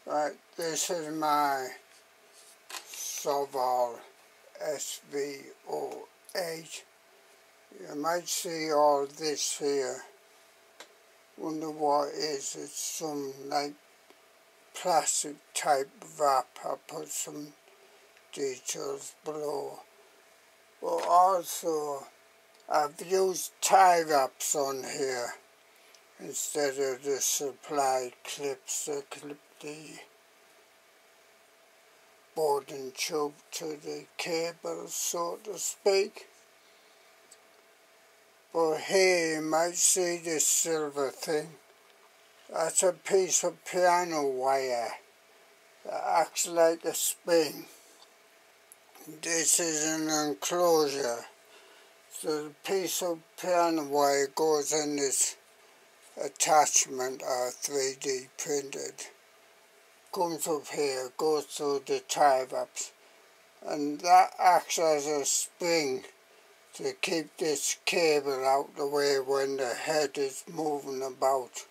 Right, this is my SOVOL SV08. You might see all this here. Wonder what it is. It's some like plastic type wrap. I'll put some details below. But also I've used tie wraps on here instead of the supply clips that clip the Bowden Tube to the cable, so to speak. But here you might see this silver thing. That's a piece of piano wire that acts like a spring. This is an enclosure. So the piece of piano wire goes in this attachment, 3D printed. Comes up here, goes through the tie wraps, and that acts as a spring to keep this cable out the way when the head is moving about.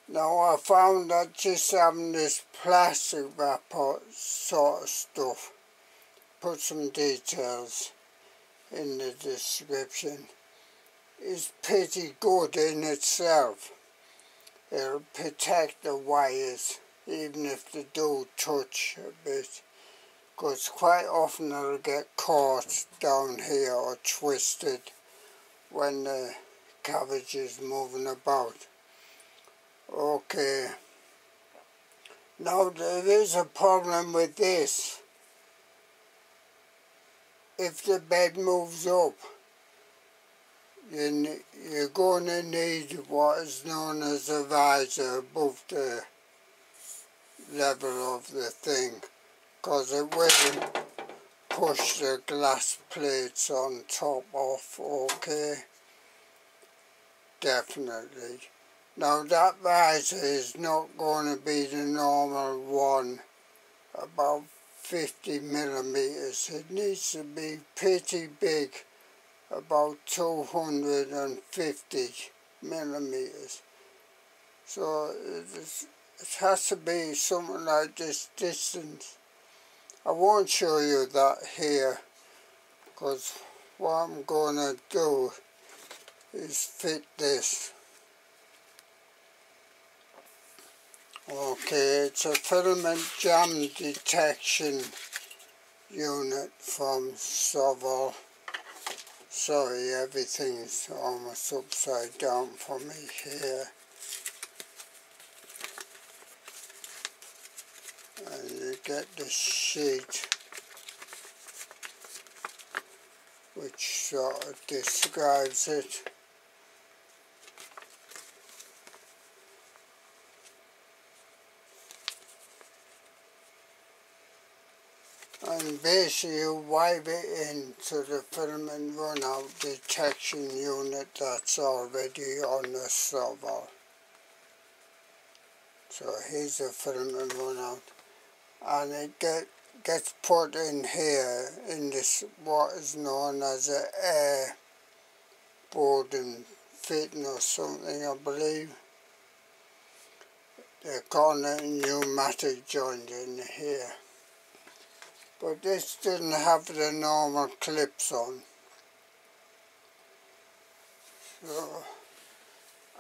Now I found that just having this plastic wrap sort of stuff, put some details in the description, is pretty good in itself. It'll protect the wires even if they do touch a bit, because quite often they'll get caught down here or twisted when the cabbage is moving about. Okay, now there is a problem with this. If the bed moves up, you're going to need what is known as a riser above the level of the thing, because it will push the glass plates on top off. Okay, definitely. Now that riser is not going to be the normal one, about 50 millimeters. It needs to be pretty big, about 250 millimeters. So it has to be something like this distance. I won't show you that here, because what I'm going to do is fit this. Okay, it's a filament jam detection unit from SOVOL. Sorry, everything's almost upside down for me here. And you get the sheet which sort of describes it. And basically you wipe it into the filament run-out detection unit that's already on the SOVOL. So here's the filament run-out, and it gets put in here in this what is known as a air Bowden fitting or something, I believe. They're calling it a pneumatic joint in here. But this doesn't have the normal clips on. So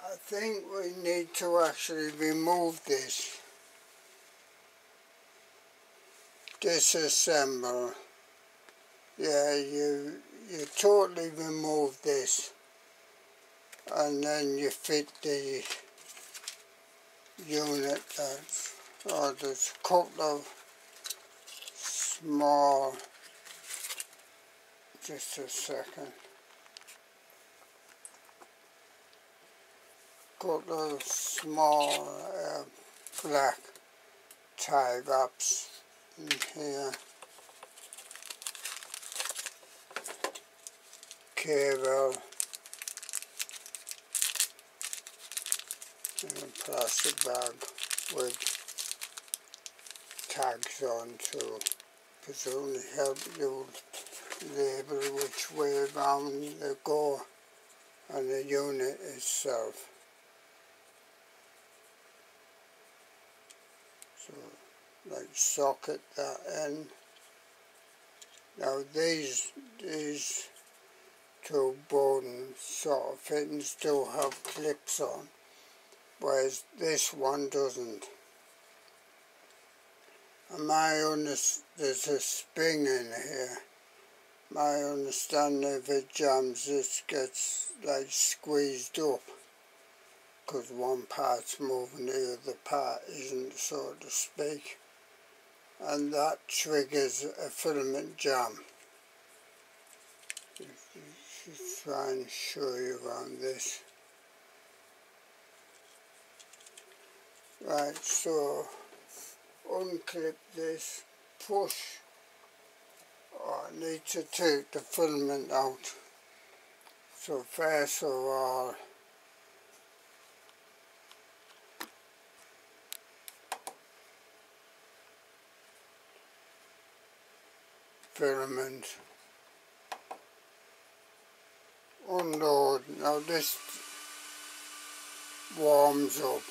I think we need to actually remove this. Disassemble. Yeah, you totally remove this, and then you fit the unit. Oh, there's a couple of small, just a second, couple of small black tie wraps in here, cable, in a plastic bag with tags on to presumably help you label which way around they go on the unit itself. So like socket that end. Now these two Bowden sort of fittings do have clips on, whereas this one doesn't. And there's a spring in here. My understanding, if it jams, this gets like squeezed up, because one part's moving, the other part isn't, so to speak. And that triggers a filament jam. Just try and show you around this. Right, so unclip this, push. Oh, I need to take the filament out. So first of all, filament, unload. Now this warms up,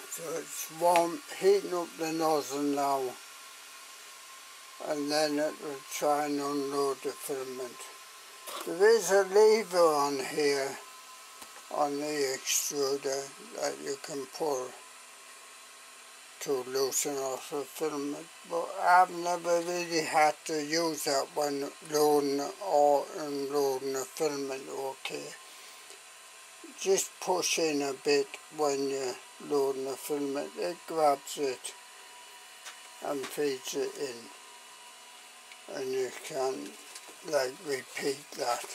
so it's warm, heating up the nozzle now, and then it will try and unload the filament. There is a lever on here on the extruder that you can pull to loosen off the filament, but I've never really had to use that when loading or unloading a filament. Okay, just push in a bit when you're loading a filament, it grabs it and feeds it in, and you can like repeat that,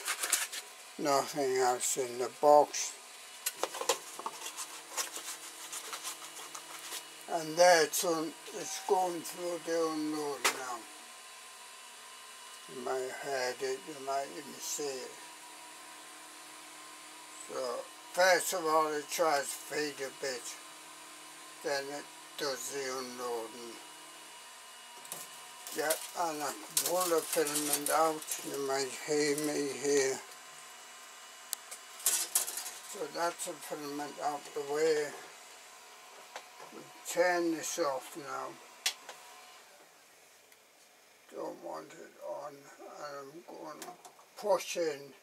nothing else in the box. And there it's going through the unload now. You might have heard it, you might even see it. So first of all it tries to feed a bit, then it does the unloading. Yeah, and I pull the filament out, you might hear me here. So that's the filament out the way. Turn this off now. Don't want it on, and I'm going to push in.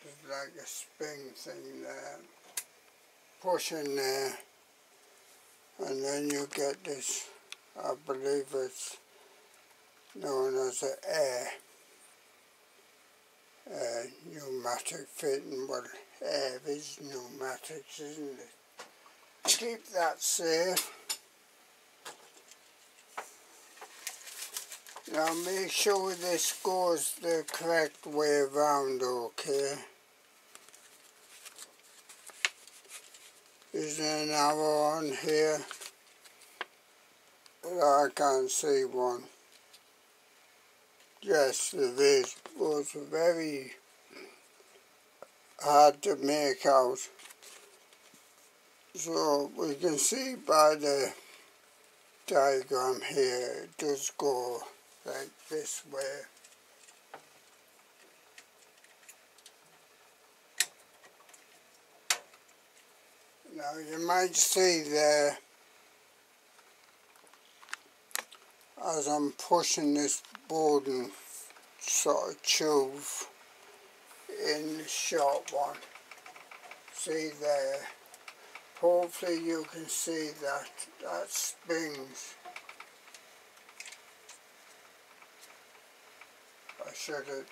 There's like a spring thing there. Push in there, and then you get this, I believe it's known as an air pneumatic fitting. Well, air is pneumatics, isn't it? Keep that safe. Now make sure this goes the correct way around, okay? Is there an arrow on here? I can't see one. Yes, there is. It was very hard to make out. So we can see by the diagram here, it does go like this way. Now you might see there, as I'm pushing this Bowden sort of tube in the short one, see there, hopefully you can see that springs. I should have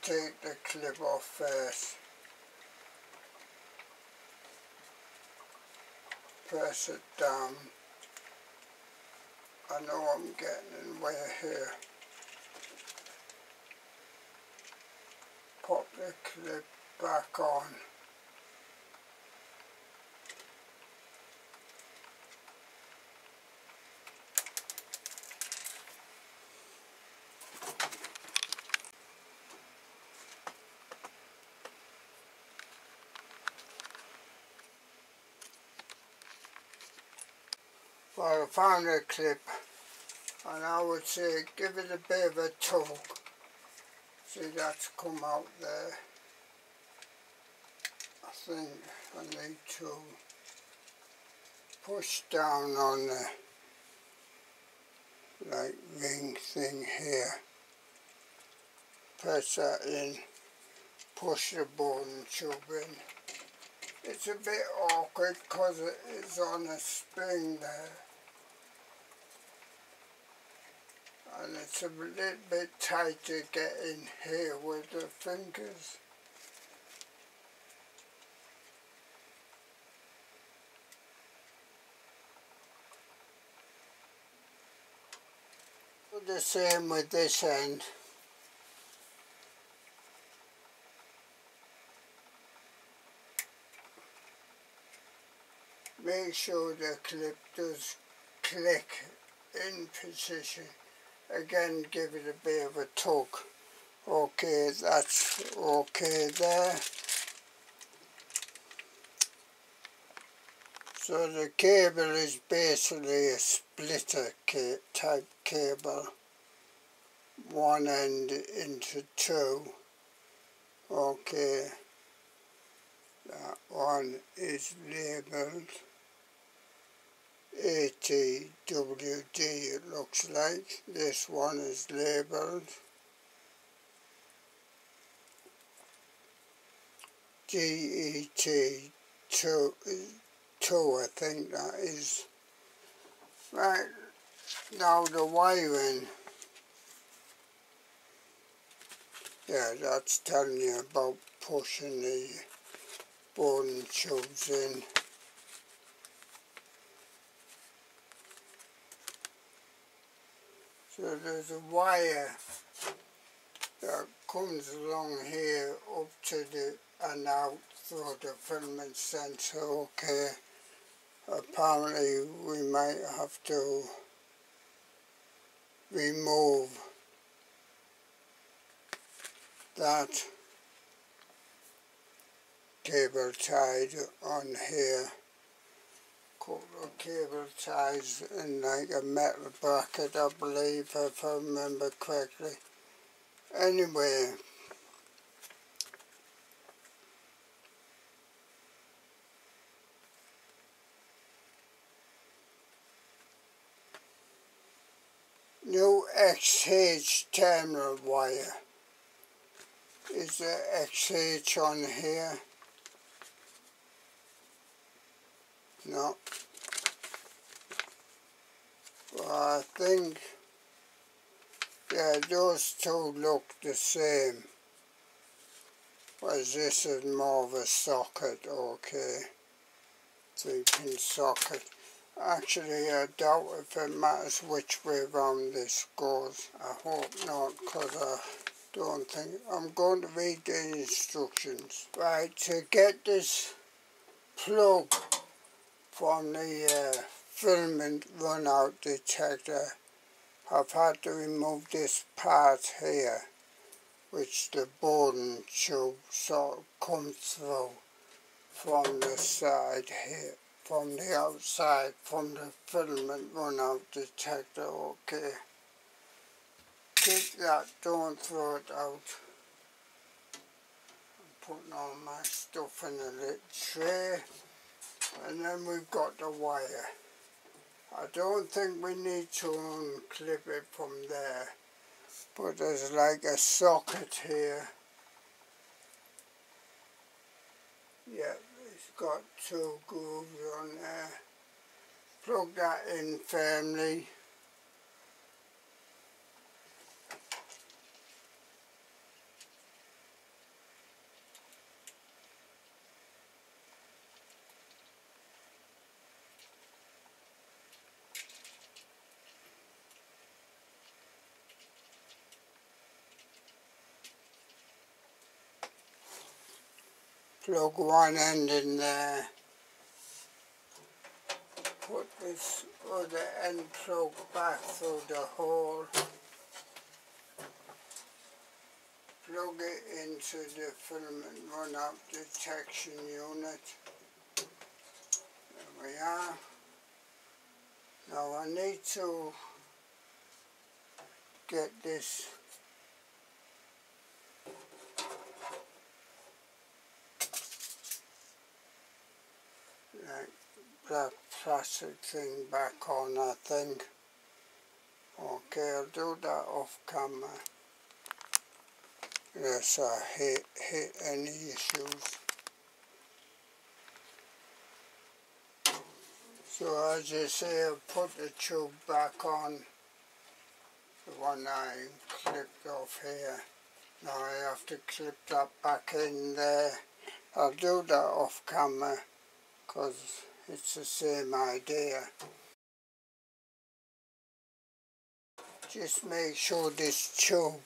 taken the clip off first. Press it down. I know I'm getting in the way here. Pop the clip back on. Well, I found a clip, and I would say give it a bit of a tug. See, that's come out there. I think I need to push down on the like ring thing here, press that in, push the Bowden tube in. It's a bit awkward because it's on a spring there, and it's a little bit tight to get in here with the fingers. Do the same with this end. Make sure the clip does click in position. Again, give it a bit of a tug. Okay, that's okay there. So the cable is basically a splitter type cable. One end into two. Okay, that one is labelled ATWD, it looks like. This one is labelled GET2, I think that is. Right, now the wiring. Yeah, that's telling you about pushing the Bowden tubes in. So there's a wire that comes along here up to the and out through the filament sensor. Okay, apparently we might have to remove that cable tied on here. Couple of cable ties in like a metal bracket, I believe, if I remember correctly. Anyway, new XH terminal wire. Is there XH on here? No. Well, I think, yeah, those two look the same. Whereas this is more of a socket, okay. 3-pin socket. Actually, I doubt if it matters which way round this goes. I hope not, because I don't think. I'm going to read the instructions. Right, to get this plug from the filament run out detector, I've had to remove this part here, which the Bowden tube sort of comes through from the side here, from the outside, from the filament run out detector. Okay, keep that, don't throw it out. I'm putting all my stuff in a little tray, and then we've got the wire. I don't think we need to unclip it from there, but there's like a socket here. Yeah, it's got 2 grooves on there. Plug that in firmly. Plug one end in there. Put this other end plug back through the hole. Plug it into the filament run-out detection unit. There we are. Now I need to get this like that plastic thing back on, I think. Okay, I'll do that off camera. Yes, I hate any issues. So as you say, I'll put the tube back on, the one I clipped off here. Now I have to clip that back in there. I'll do that off camera because it's the same idea. Just make sure this tube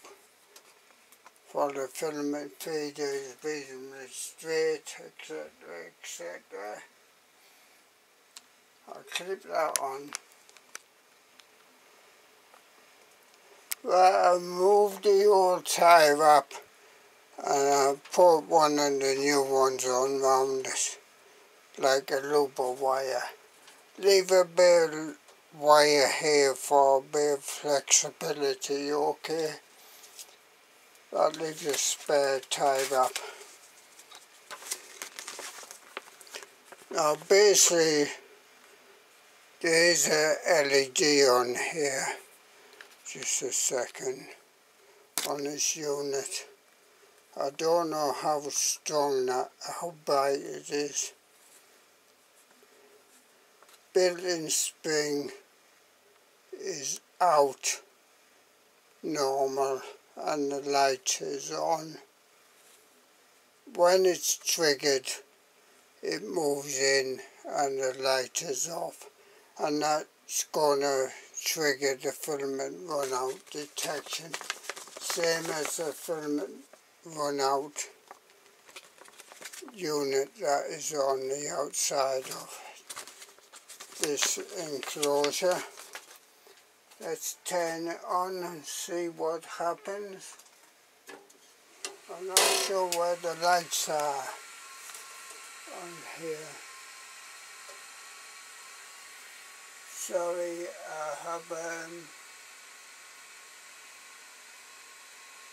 for the filament feeder is reasonably straight, etc, etc. I'll clip that on. Well, I moved the old tie wrap and I put one of the new ones on round it, like a loop of wire. Leave a bit of wire here for a bit of flexibility, okay? I'll leave the spare tie wrap. Now basically, there is a LED on here, just a second, on this unit. I don't know how strong that, how bright it is. Built-in spring is out, normal, and the light is on. When it's triggered, it moves in and the light is off, and that's going to trigger the filament run out detection, same as the filament run out unit that is on the outside of this enclosure. Let's turn it on and see what happens. I'm not sure where the lights are on here. Sorry, I have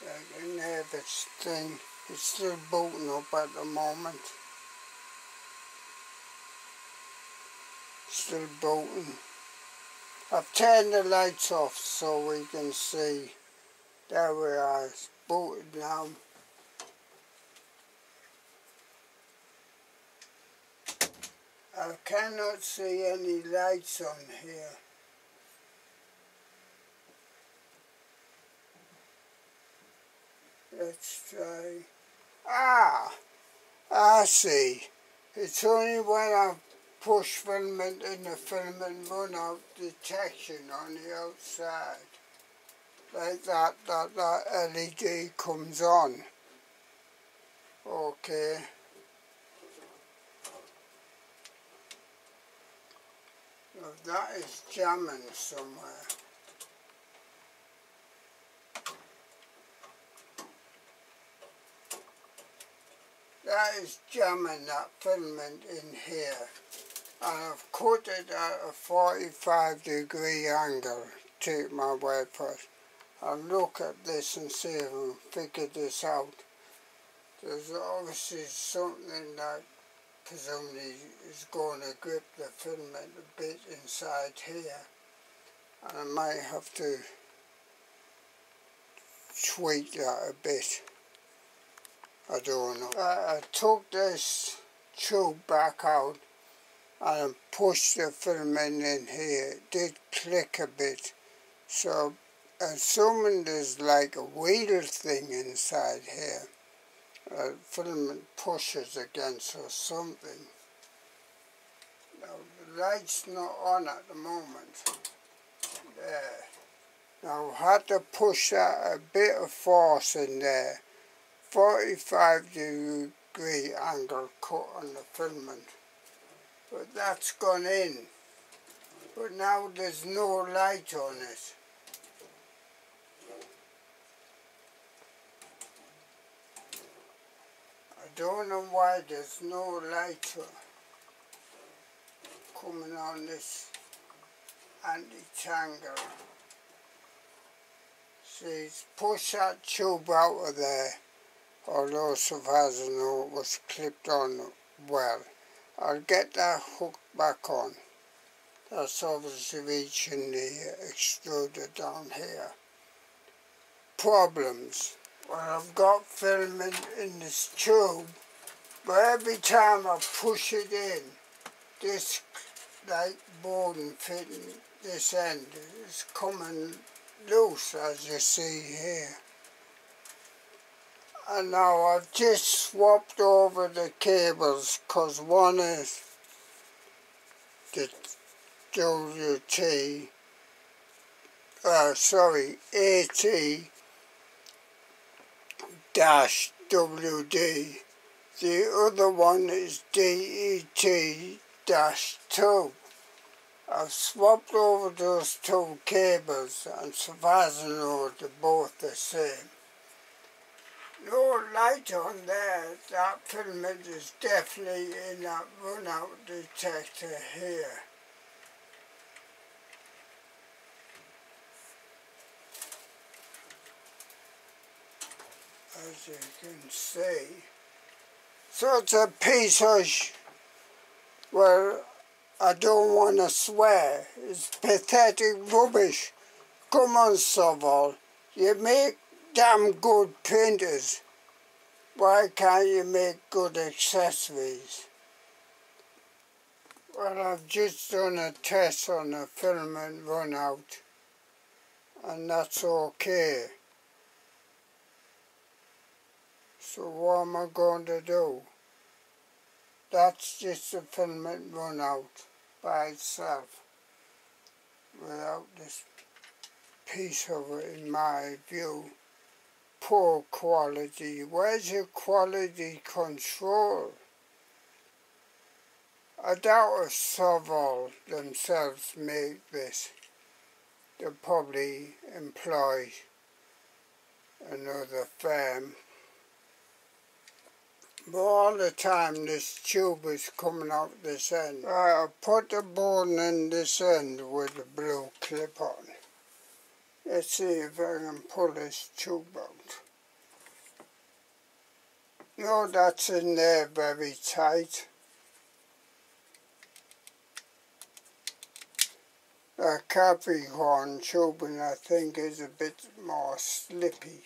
like a nervous thing. It's still booting up at the moment. Still booting. I've turned the lights off so we can see. There we are, it's booted now. I cannot see any lights on here. Let's try. I see. It's only when I push filament in the filament run out detection on the outside. Like that LED comes on. Okay. Now that is jamming somewhere. That is jamming that filament in here. And I've cut it at a 45-degree angle. Take my word for it. I'll look at this and see if I can figure this out. There's obviously something that presumably is going to grip the filament a bit inside here. And I might have to tweak that a bit. I don't know. I took this tube back out and pushed the filament in here. It did click a bit. So assuming there's like a wheel thing inside here, filament pushes against or something. Now the light's not on at the moment. There. Now I had to push that a bit of force in there. 45-degree angle cut on the filament. But that's gone in. But now there's no light on it. I don't know why there's no light coming on this anti-tangle. See, push that tube out of there. Although so far as I know it was clipped on well. I'll get that hook back on. That's obviously reaching the extruder down here. Problems. Well, I've got filament in this tube, but every time I push it in, this like Bowden fitting this end is coming loose, as you see here. And now I've just swapped over the cables, because one is the AT-WD. The other one is DET-2. I've swapped over those two cables, and so far as I know, they're both the same. No light on there. That filament is definitely in that runout detector here. As you can see. So it's a piece of, well, I don't want to swear, it's pathetic rubbish. Come on, SOVOL, you make damn good printers. Why can't you make good accessories? Well, I've just done a test on the filament run out, and that's okay. So what am I going to do? That's just the filament run out by itself, without this piece of it, in my view. Poor quality. Where's your quality control? I doubt if SOVOL themselves make this. They'll probably employ another firm. But all the time this tube is coming out this end. Right, I'll put the Bowden in this end with the blue clip on. Let's see if I can pull this tube out. No, that's in there very tight. The Capricorn tubing, I think, is a bit more slippy.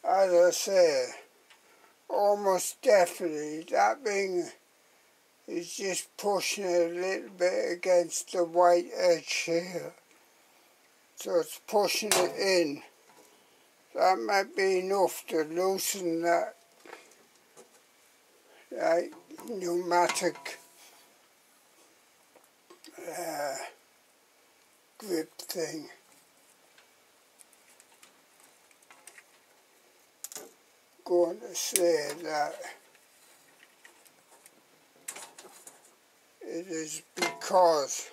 As I say, almost definitely that thing is just pushing it a little bit against the white edge here. So it's pushing it in. That might be enough to loosen that pneumatic grip thing. Going to say that it is because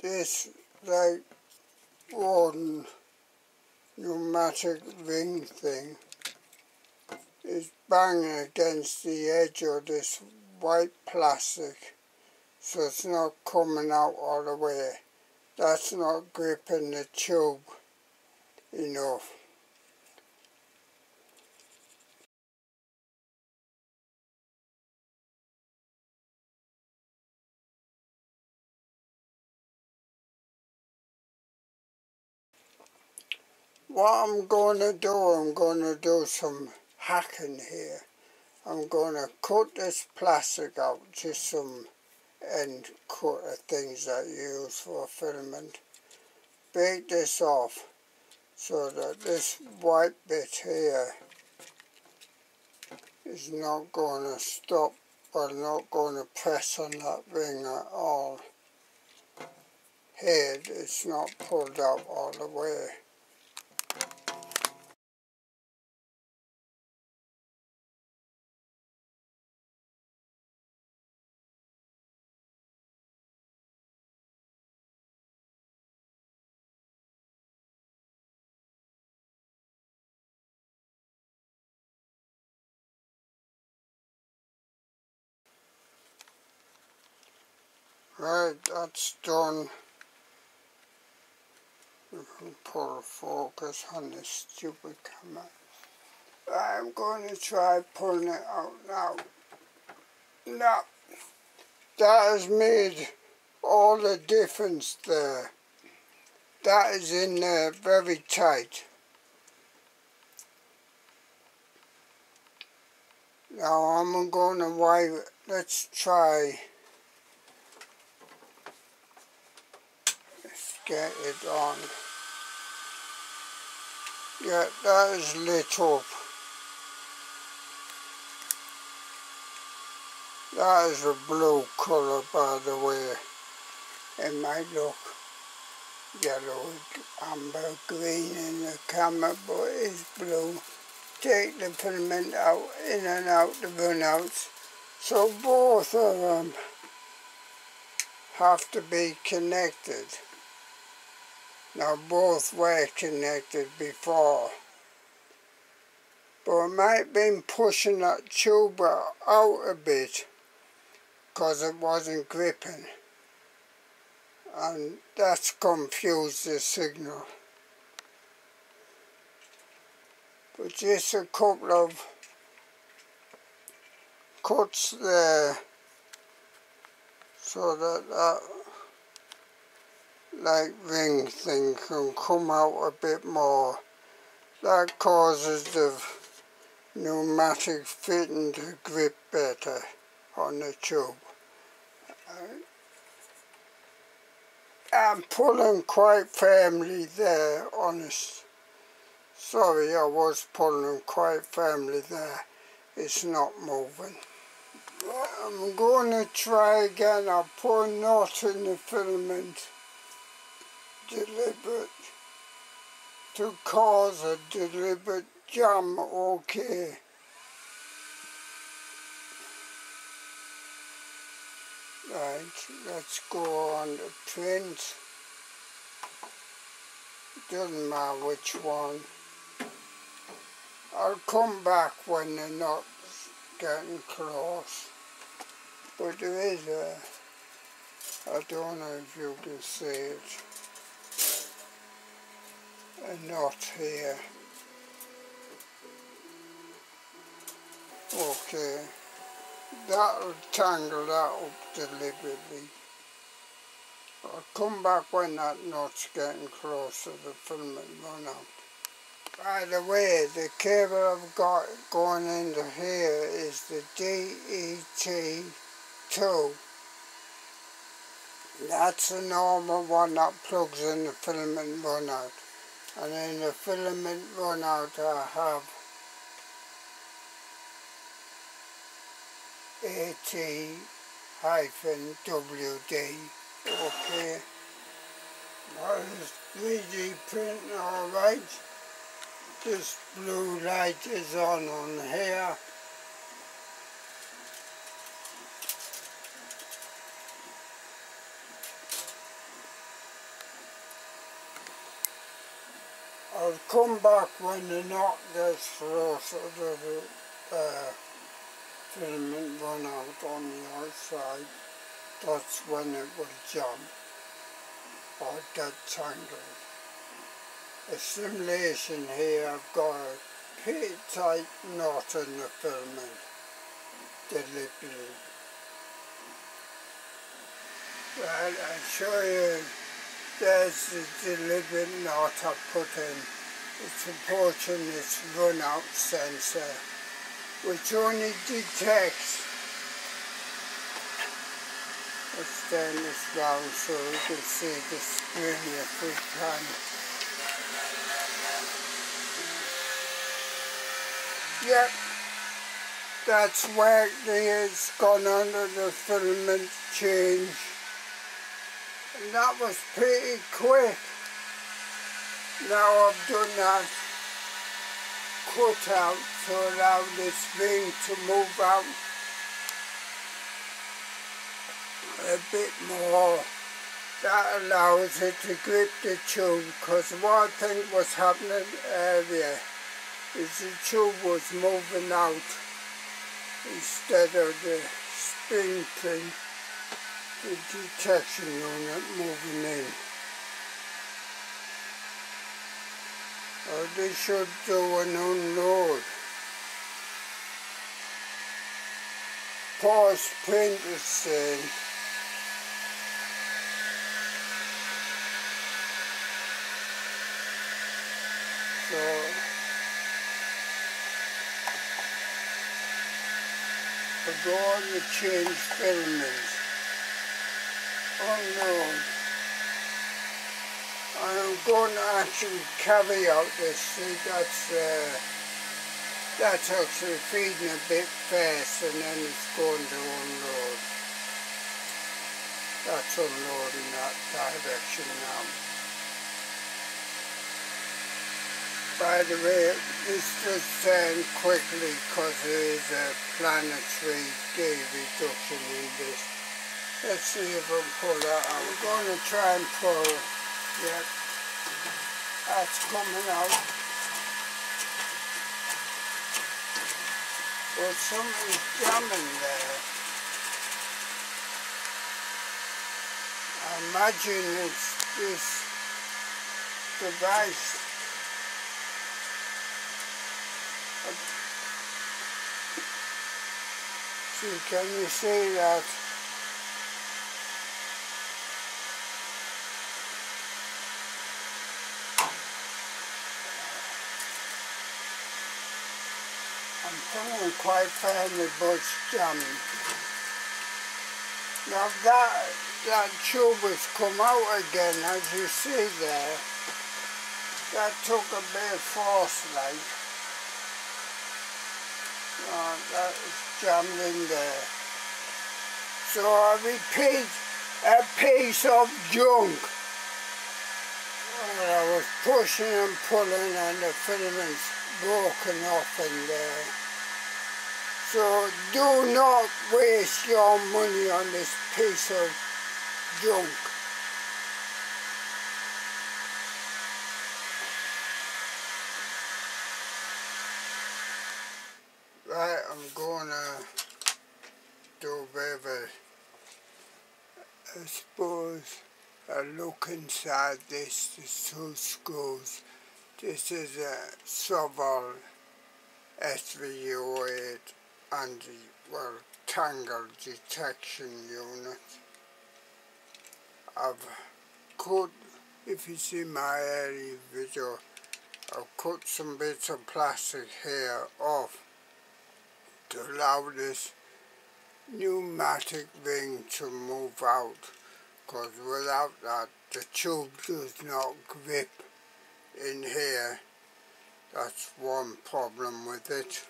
this like Bowden pneumatic ring thing is banging against the edge of this white plastic, so it's not coming out all the way. That's not gripping the tube enough. What I'm going to do some hacking here. I'm going to cut this plastic out, just some end cut of things that you use for filament. Break this off so that this white bit here is not going to stop, or not going to press on that ring at all. Here it's not pulled out all the way. Right, that's done. We can pull focus on this stupid camera. I'm going to try pulling it out now. Now, that has made all the difference there. That is in there very tight. Now I'm going to wipe it. Let's try. Let's get it on. Yeah, that is lit up. That is a blue colour, by the way. It might look yellow, amber, green in the camera, but it's blue. Take the filament out, in and out the runouts. So both of them have to be connected. Now both were connected before. But I might have been pushing that tube out a bit because it wasn't gripping. And that's confused the signal. But just a couple of cuts there so that that like ring thing can come out a bit more. That causes the pneumatic fitting to grip better on the tube. I'm pulling quite firmly there, honest. Sorry, I was pulling quite firmly there. It's not moving. I'm going to try again. I'll put a knot in the filament deliberate to cause a deliberate jam. Okay. Right, let's go on the print. Doesn't matter which one. I'll come back when the knot's getting close. But there is I don't know if you can see it, a knot here. Okay. That'll tangle that up deliberately. I'll come back when that knot's getting close to the filament run out. By the way, the cable I've got going into here is the DET2. That's a normal one that plugs in the filament run out. And in the filament run out I have AT-WD. Okay. That is 3D printing alright. This blue light is on here. I'll come back when the knot gets closer to the filament run out on the outside. That's when it will jump or get tangled. A simulation here, I've got a pretty tight knot in the filament, deliberately. Right, I'll show you, there's the deliberate knot I put in. It's approaching this run-out sensor, which only detects, let's turn this round so we can see the spring if we can. Yep, that's where it's gone under the filament change. And that was pretty quick. Now I've done that cut out to allow this ring to move out a bit more. That allows it to grip the tube, because what I think was happening earlier is the tube was moving out instead of the spring thing the detection unit moving in. Or they should do an unload. Pause print is saying. So we're going to change filaments. Unload. I'm going to actually carry out this. See, that's actually feeding a bit fast, and then it's going to unload. That's unloading that direction now. By the way, this does turn quickly because there is a planetary day reduction in this. Let's see if I can pull that out. I'm going to try and pull. Yep, that's coming out. But something's jamming there. I imagine it's this device. See, can you see that? I'm feeling quite firmly but it's jamming. Now that tube has come out again, as you see there. That took a bit of force like. That is jammed in there. So I repeat, a piece of junk. Well, I was pushing and pulling and the filaments broken off in there. So do not waste your money on this piece of junk. Right, I'm gonna do a bit of I suppose a look inside this. There's two screws. This is a SOVOL SV08 Anti Tangle detection unit. I've cut, if you see my early video, I've cut some bits of plastic here off to allow this pneumatic ring to move out, because without that the tube does not grip in here. That's one problem with it,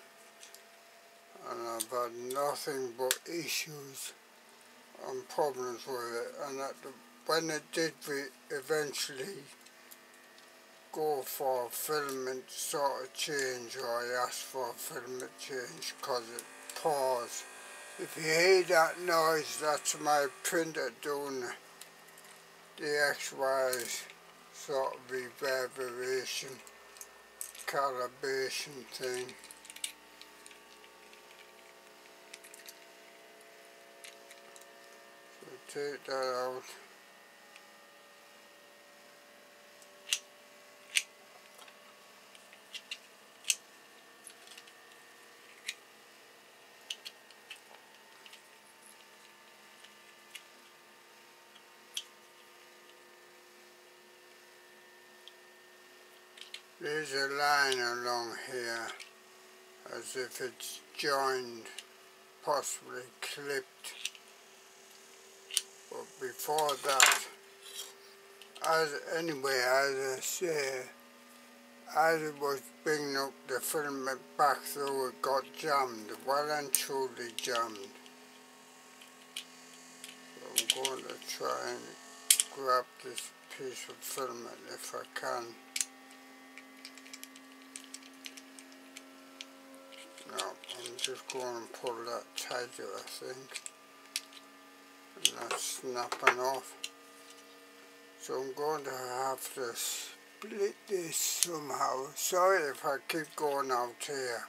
and I've had nothing but issues and problems with it. And when it did eventually go for a filament sort of change, or I asked for a filament change because it paused. If you hear that noise, that's my printer doing the XY sort of reverberation, calibration thing. So take that out. There's a line along here, as if it's joined, possibly clipped. But before that, as I say, as it was bringing up the filament back through, it got jammed, well and truly jammed. So I'm going to try and grab this piece of filament if I can. No, I'm just going to pull that tighter, I think, and that's snapping off. So I'm going to have to split this somehow. Sorry if I keep going out here.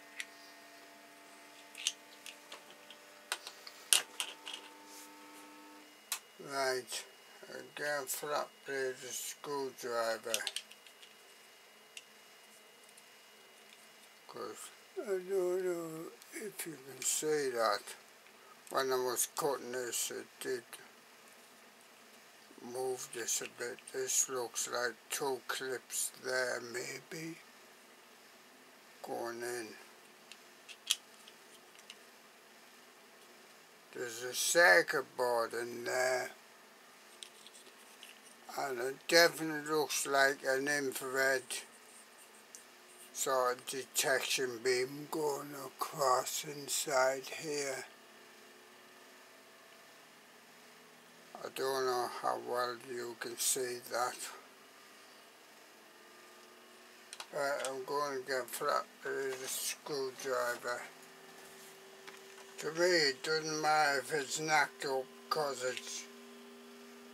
Right, again flat bladed screwdriver, because I don't know if you can see that. When I was cutting this, it did move this a bit. This looks like 2 clips there maybe going in. There's a circuit board in there, and it definitely looks like an infrared sort of detection beam going across inside here. I don't know how well you can see that. Right, I'm going to get flat bladed screwdriver. To me it doesn't matter if it's knocked up, because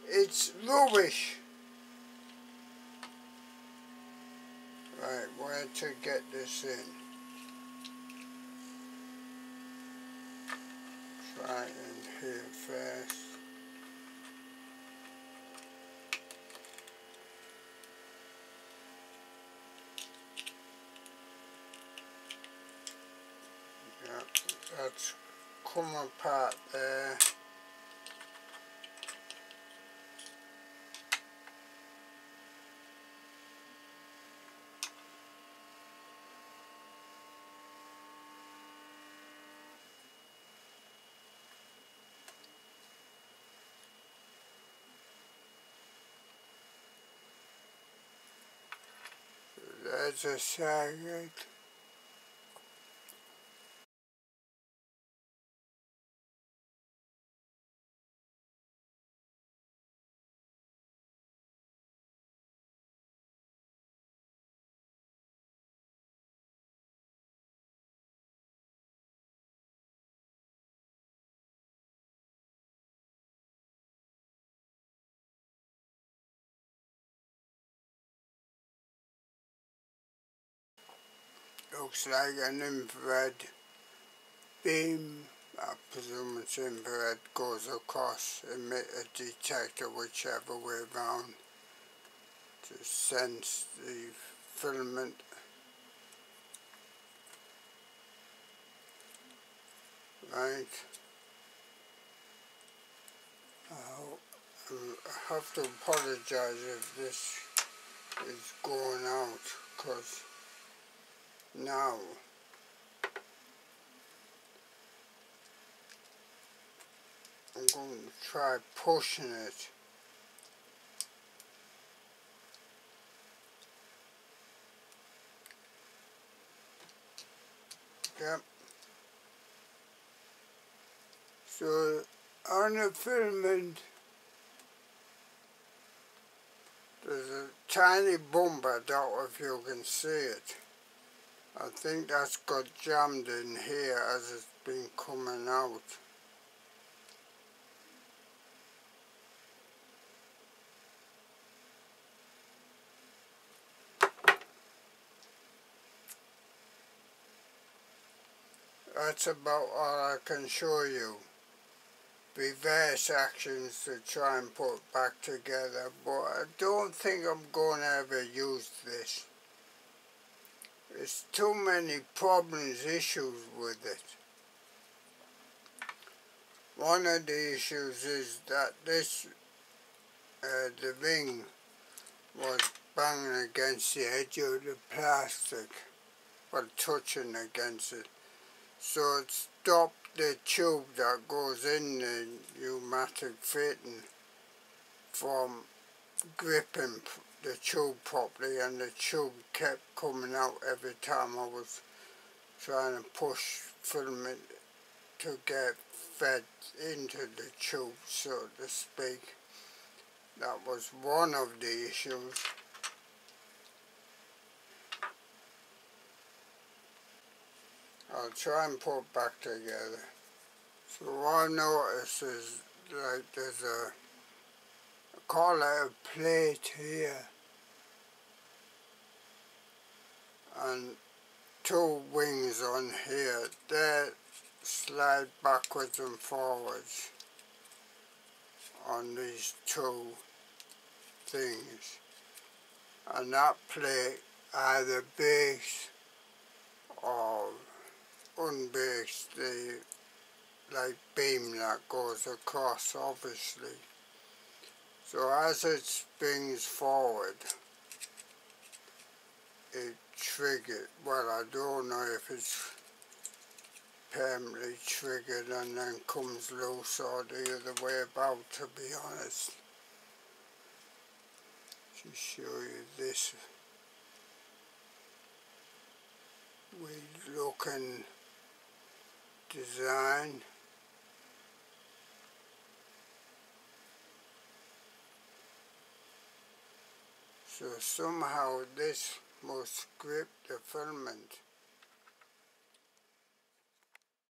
it's rubbish. Right, where to get this in? Try in here first. Yeah, that's come apart there. There's a circuit. Looks like an infrared beam. I presume it's infrared, goes across emitter detector whichever way round to sense the filament. Right. I have to apologise if this is going out, because now I'm going to try pushing it. Yep. So on the filament there's a tiny bump, I doubt if you can see it. I think that's got jammed in here as it's been coming out. That's about all I can show you. Reverse actions to try and put it back together, but I don't think I'm going to ever use this. There's too many problems, issues with it. One of the issues is that this, the ring was banging against the edge of the plastic, well, touching against it. So it stopped the tube that goes in the pneumatic fitting from gripping the tube properly, and the tube kept coming out every time I was trying to push filament to get fed into the tube, so to speak. That was one of the issues. I'll try and put it back together. So what I noticed is, like, there's a, I call it a plate here, and 2 wings on here. They slide backwards and forwards on these two things, and that plate either bakes or unbakes the like beam that goes across, obviously. So as it spins forward, it triggers, well, I don't know if it's permanently triggered and then comes loose or the other way about, to be honest. To show you this weird looking design. So somehow this must grip the filament.